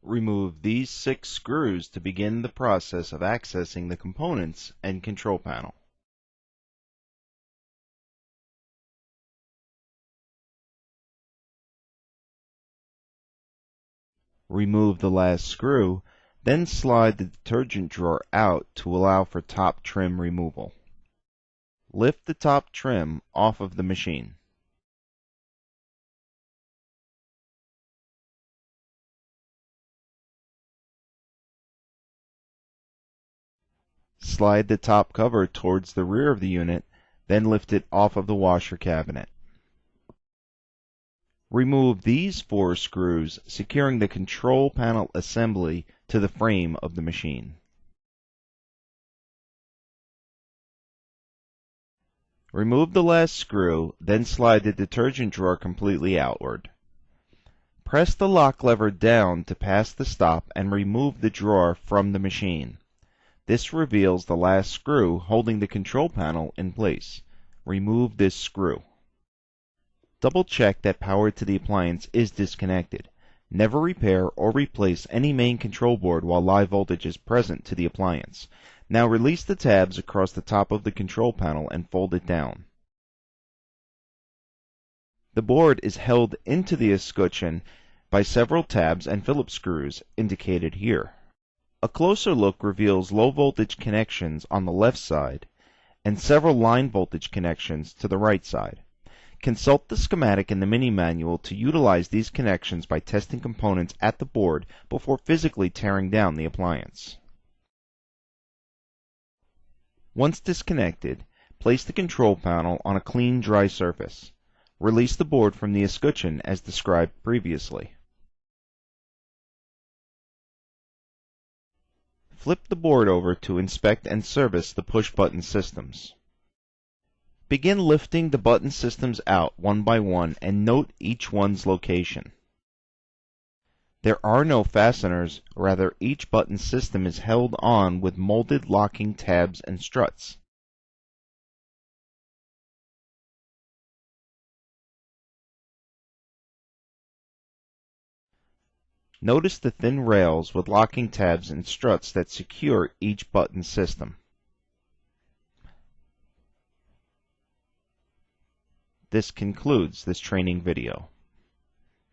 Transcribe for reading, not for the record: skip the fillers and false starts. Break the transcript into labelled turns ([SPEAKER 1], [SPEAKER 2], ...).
[SPEAKER 1] Remove these 6 screws to begin the process of accessing the components and control panel. Remove the last screw, then slide the detergent drawer out to allow for top trim removal. Lift the top trim off of the machine. Slide the top cover towards the rear of the unit, then lift it off of the washer cabinet. Remove these 4 screws, securing the control panel assembly to the frame of the machine. Remove the last screw, then slide the detergent drawer completely outward. Press the lock lever down to pass the stop and remove the drawer from the machine. This reveals the last screw holding the control panel in place. Remove this screw. Double check that power to the appliance is disconnected. Never repair or replace any main control board while live voltage is present to the appliance. Now release the tabs across the top of the control panel and fold it down. The board is held into the escutcheon by several tabs and Phillips screws indicated here. A closer look reveals low voltage connections on the left side and several line voltage connections to the right side. Consult the schematic in the mini manual to utilize these connections by testing components at the board before physically tearing down the appliance. Once disconnected, place the control panel on a clean, dry surface. Release the board from the escutcheon as described previously. Flip the board over to inspect and service the push-button systems. Begin lifting the button systems out one by one and note each one's location. There are no fasteners, rather each button system is held on with molded locking tabs and struts. Notice the thin rails with locking tabs and struts that secure each button system. This concludes this training video.